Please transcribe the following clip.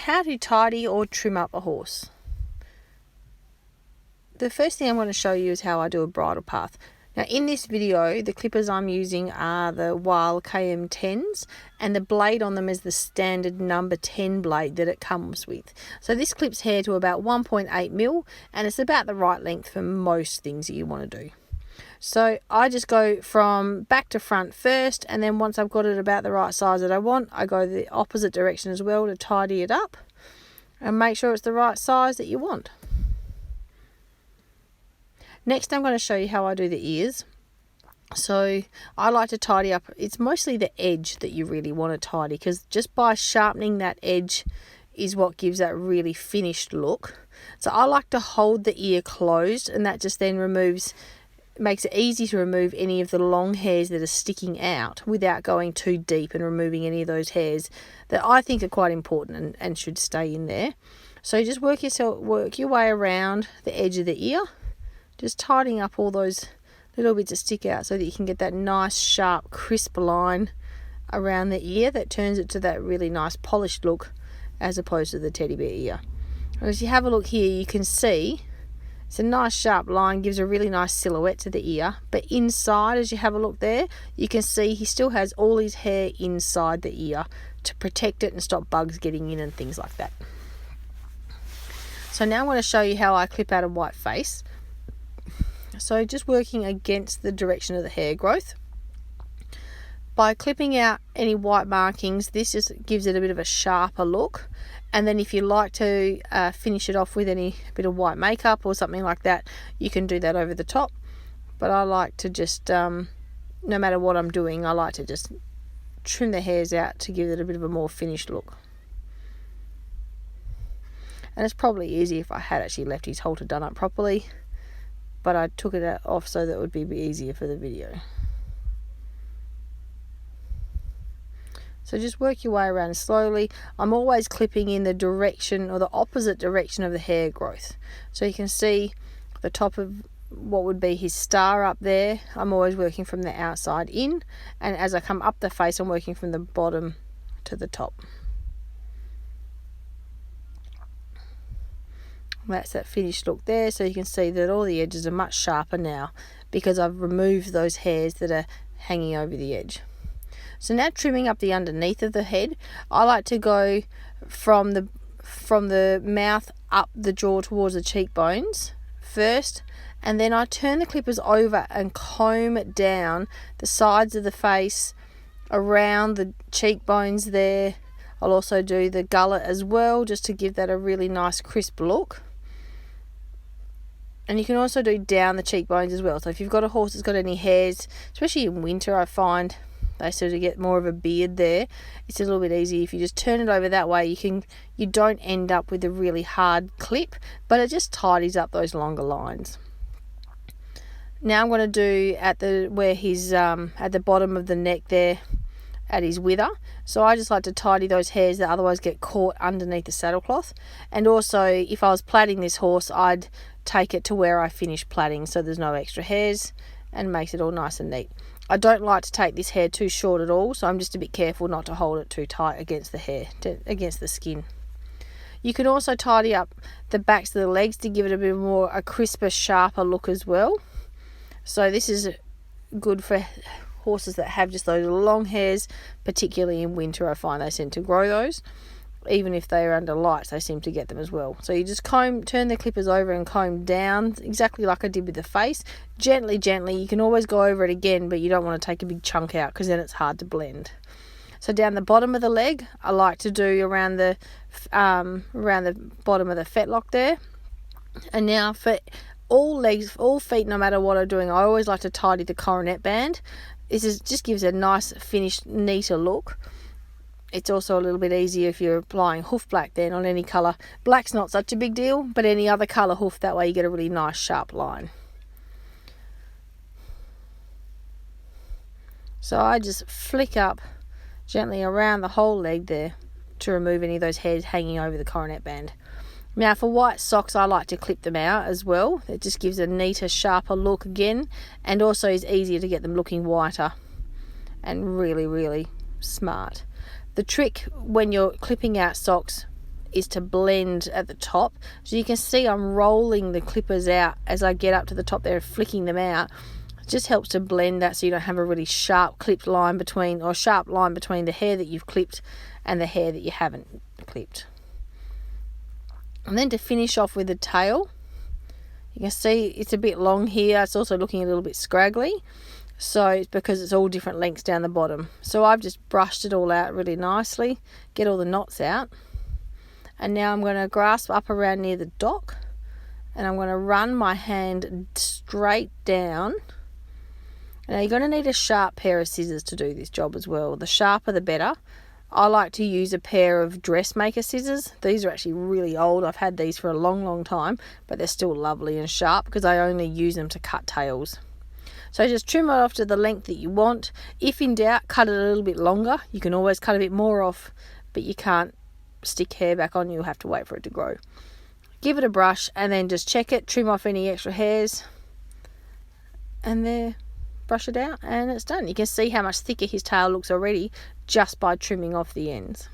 how to tidy or trim up a horse. The first thing I'm going to show you is how I do a bridle path. Now in this video, the clippers I'm using are the Weil KM10s, and the blade on them is the standard number 10 blade that it comes with. So this clips hair to about 1.8 mil, and it's about the right length for most things that you want to do. So I just go from back to front first, and then once I've got it about the right size that I want, I go the opposite direction as well to tidy it up and make sure it's the right size that you want. Next, I'm going to show you how I do the ears. So I like to tidy up, it's mostly the edge that you really want to tidy, because just by sharpening that edge is what gives that really finished look. So I like to hold the ear closed, and that just then makes it easy to remove any of the long hairs that are sticking out without going too deep and removing any of those hairs that I think are quite important and should stay in there. So just work your way around the edge of the ear, just tidying up all those little bits that stick out so that you can get that nice, sharp, crisp line around the ear that turns it to that really nice polished look as opposed to the teddy bear ear. And as you have a look here, you can see it's a nice sharp line, gives a really nice silhouette to the ear. But inside, as you have a look there, you can see he still has all his hair inside the ear to protect it and stop bugs getting in and things like that. So now I'm going to show you how I clip out a white face. So just working against the direction of the hair growth. By clipping out any white markings, this just gives it a bit of a sharper look. And then if you like to finish it off with any bit of white makeup or something like that, you can do that over the top. But I like to just, no matter what I'm doing, I like to just trim the hairs out to give it a bit of a more finished look. And it's probably easier if I had actually left his halter done up properly, but I took it off so that it would be a bit easier for the video. So just work your way around slowly. I'm always clipping in the direction or the opposite direction of the hair growth. So you can see the top of what would be his star up there. I'm always working from the outside in, and as I come up the face, I'm working from the bottom to the top. That's that finished look there, so you can see that all the edges are much sharper now because I've removed those hairs that are hanging over the edge. So now trimming up the underneath of the head, I like to go from the mouth up the jaw towards the cheekbones first, and then I turn the clippers over and comb it down the sides of the face, around the cheekbones there. I'll also do the gullet as well, just to give that a really nice crisp look. And you can also do down the cheekbones as well. So if you've got a horse that's got any hairs, especially in winter, I find they sort of get more of a beard there. It's a little bit easy if you just turn it over that way. You don't end up with a really hard clip, but it just tidies up those longer lines. Now I'm going to do at the bottom of the neck there, at his wither. So I just like to tidy those hairs that otherwise get caught underneath the saddle cloth. And also, if I was plaiting this horse, I'd take it to where I finish plaiting so there's no extra hairs, and makes it all nice and neat. I don't like to take this hair too short at all, so I'm just a bit careful not to hold it too tight against the hair, against the skin. You can also tidy up the backs of the legs to give it a bit more a crisper, sharper look as well. So this is good for horses that have just those long hairs, particularly in winter. I find they seem to grow those. Even if they are under lights, they seem to get them as well. So you just turn the clippers over and comb down, exactly like I did with the face. Gently. You can always go over it again, but you don't want to take a big chunk out because then it's hard to blend. So down the bottom of the leg, I like to do around the bottom of the fetlock there. And now for all legs, all feet, no matter what I'm doing, I always like to tidy the coronet band. This just gives a nice, finished, neater look. It's also a little bit easier if you're applying hoof black then on any colour. Black's not such a big deal, but any other colour hoof, that way you get a really nice sharp line. So I just flick up gently around the whole leg there to remove any of those hairs hanging over the coronet band. Now for white socks, I like to clip them out as well. It just gives a neater, sharper look again, and also is easier to get them looking whiter and really, really smart. The trick when you're clipping out socks is to blend at the top. So you can see I'm rolling the clippers out as I get up to the top there, flicking them out. It just helps to blend that so you don't have a really sharp clipped line between, or sharp line between the hair that you've clipped and the hair that you haven't clipped. And then to finish off with the tail, you can see it's a bit long here. It's also looking a little bit scraggly. So it's because it's all different lengths down the bottom. So I've just brushed it all out really nicely, get all the knots out. And now I'm going to grasp up around near the dock, and I'm going to run my hand straight down. Now you're going to need a sharp pair of scissors to do this job as well. The sharper the better. I like to use a pair of dressmaker scissors. These are actually really old. I've had these for a long time, but they're still lovely and sharp because I only use them to cut tails. So just trim it off to the length that you want. If in doubt, cut it a little bit longer. You can always cut a bit more off, but you can't stick hair back on. You'll have to wait for it to grow. Give it a brush and then just check it, trim off any extra hairs, and there, brush it out, and it's done. You can see how much thicker his tail looks already just by trimming off the ends.